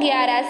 11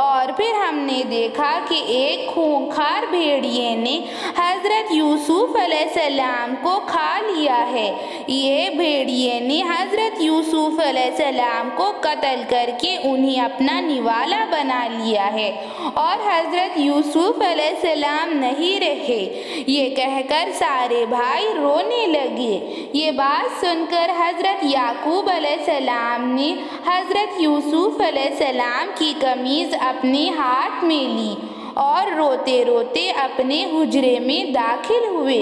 اور پھر ہم نے دیکھا کہ ایک خونخوار بھیڑیے نے حضرت یوسف علیہ السلام کو کھا لیا ہے۔ یہ بھیڑیے نے حضرت یوسف علیہ السلام کو قتل کر کے انہیں اپنا نوالا بنا لیا ہے اور حضرت یوسف علیہ السلام نہیں رہے۔ یہ کہہ کر سارے بھائی رونے لگے۔ یہ بات سن کر حضرت یعقوب علیہ السلام نے حضرت یوسف علیہ السلام کی قمیض اپنے ہاتھ میں لی اور روتے روتے اپنے حجرے میں داخل ہوئے،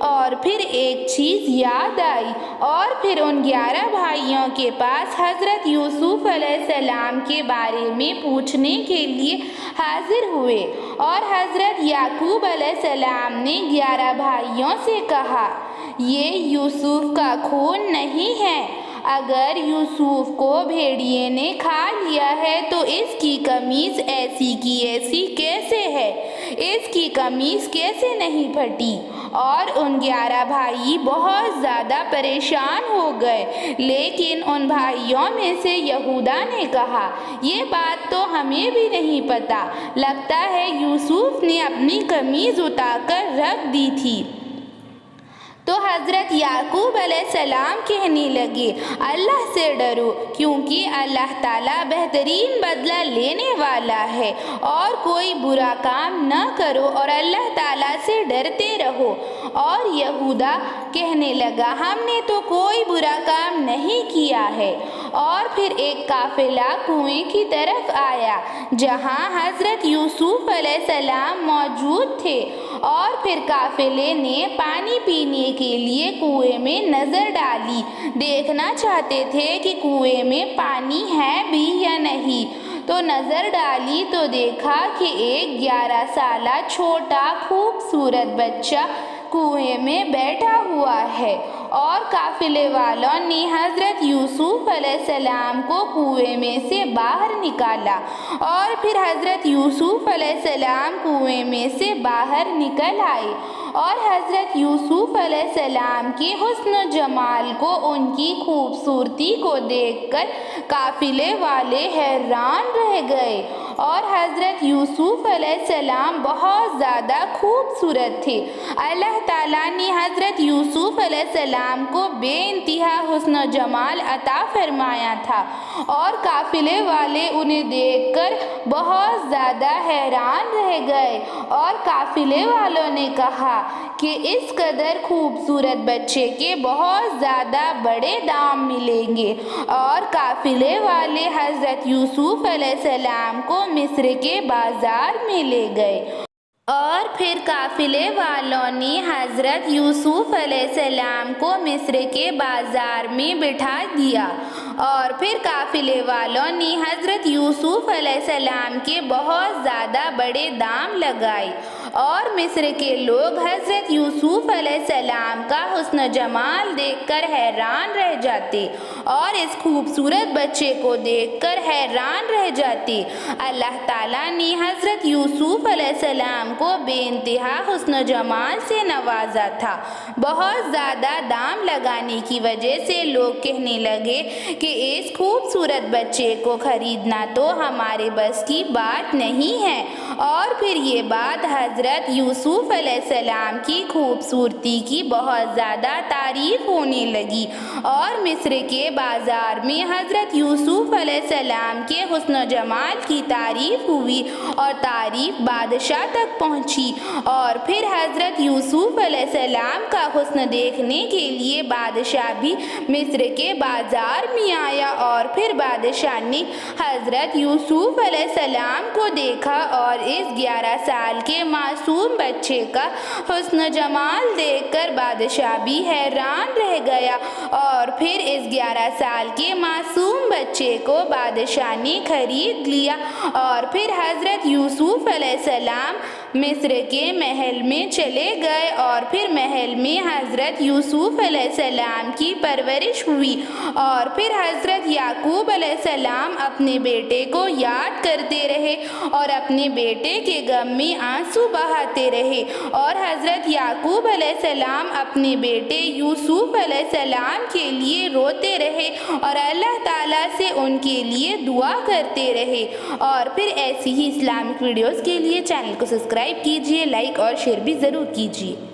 اور پھر ایک چیز یاد آئی اور پھر ان 11 بھائیوں کے پاس حضرت یوسف علیہ السلام کے بارے میں پوچھنے کے لیے حاضر ہوئے، اور حضرت یعقوب علیہ السلام نے 11 بھائیوں سے کہا، یہ یوسف کا خون نہیں ہے۔ اگر یوسف کو بھیڑیے نے کھا لیا ہے تو اس کی قمیض ایسی کی ایسی کیسے ہے؟ اس کی قمیض کیسے نہیں پھٹی؟ اور ان 11 بھائی بہت زیادہ پریشان ہو گئے، لیکن ان بھائیوں میں سے یہودا نے کہا، یہ بات تو ہمیں بھی نہیں پتا، لگتا ہے یوسف نے اپنی قمیض اتار کر رکھ دی تھی۔ تو حضرت یعقوب علیہ السلام کہنے لگے، اللہ سے ڈرو، کیونکہ اللہ تعالیٰ بہترین بدلہ لینے والا ہے، اور کوئی برا کام نہ کرو اور اللہ تعالیٰ سے ڈرتے رہو۔ اور یہودا کہنے لگا، ہم نے تو کوئی برا کام نہیں کیا ہے۔ اور پھر ایک قافلہ کنویں کی طرف آیا جہاں حضرت یوسف علیہ السلام موجود تھے، اور پھر قافلے نے پانی پینے کے لیے کنویں میں نظر ڈالی، دیکھنا چاہتے تھے کہ کنویں میں پانی ہے بھی یا نہیں۔ تو نظر ڈالی تو دیکھا کہ ایک 11 سالہ چھوٹا خوبصورت بچہ کنویں میں بیٹھا ہوا ہے، اور قافلے والوں نے حضرت یوسف علیہ السلام کو کنویں میں سے باہر نکالا، اور پھر حضرت یوسف علیہ السلام کنویں میں سے باہر نکل آئے، اور حضرت یوسف علیہ السلام کے حسن و جمال کو، ان کی خوبصورتی کو دیکھ کر قافلے والے حیران رہ گئے، اور حضرت یوسف علیہ السلام بہت زیادہ خوبصورت تھے۔ اللہ تعالیٰ نے حضرت یوسف علیہ السلام کو بے انتہا حسن و جمال عطا فرمایا تھا، اور قافلے والے انہیں دیکھ کر بہت زیادہ حیران رہ گئے، اور قافلے والوں نے کہا کہ اس قدر خوبصورت بچے کے بہت زیادہ بڑے دام ملیں گے، اور قافلے والے حضرت یوسف علیہ السلام کو مصر کے بازار میں لے گئے، اور پھر قافلے والوں نے حضرت یوسف علیہ السلام کو مصر کے بازار میں بٹھا دیا، اور پھر قافلے والوں نے حضرت یوسف علیہ السلام کے بہت زیادہ بڑے دام لگائے، اور مصر کے لوگ حضرت یوسف علیہ السلام کا حسن و جمال دیکھ کر حیران رہ جاتے، اور اس خوبصورت بچے کو دیکھ کر حیران رہ جاتے۔ اللہ تعالیٰ نے حضرت یوسف علیہ السلام کو بے انتہا حسن و جمال سے نوازا تھا۔ بہت زیادہ دام لگانے کی وجہ سے لوگ کہنے لگے کہ اس خوبصورت بچے کو خریدنا تو ہمارے بس کی بات نہیں ہے، اور پھر یہ بات حضرت یوسف علیہ السلام کی خوبصورتی کی بہت زیادہ تعریف ہونے لگی، اور مصر کے بازار میں حضرت یوسف علیہ السلام کے حسن و جمال کی تعریف ہوئی، اور تعریف بادشاہ تک پہنچی، اور پھر حضرت یوسف علیہ السلام کا حسن دیکھنے کے لیے بادشاہ بھی مصر کے بازار میں آیا، اور پھر بادشاہ نے حضرت یوسف علیہ السلام کو دیکھا، اور اس 11 سال کے معصوم بچے کا حسن و جمال دیکھ کر بادشاہ بھی حیران رہ گیا، اور پھر اس 11 سال کے معصوم بچے کو بادشاہ نے خرید لیا، اور پھر حضرت یوسف علیہ السلام مصر کے محل میں چلے گئے اور پھر محل میں حضرت یوسف علیہ السلام کی پرورش ہوئی اور پھر حضرت یعقوب علیہ السلام اپنے بیٹے کو یاد کرتے رہے اور اپنے بیٹے کے غم میں آنسو بہاتے رہے اور حضرت یعقوب علیہ السلام اپنے بیٹے یوسف علیہ السلام کے لیے روتے رہے اور اللہ تعالیٰ سے ان کے لیے دعا کرتے رہے۔ اور پھر ایسی ہی اسلامک ویڈیوز کے لیے چینل کو سبسکرائب کیجیے، لائک اور شیئر بھی ضرور کیجیے۔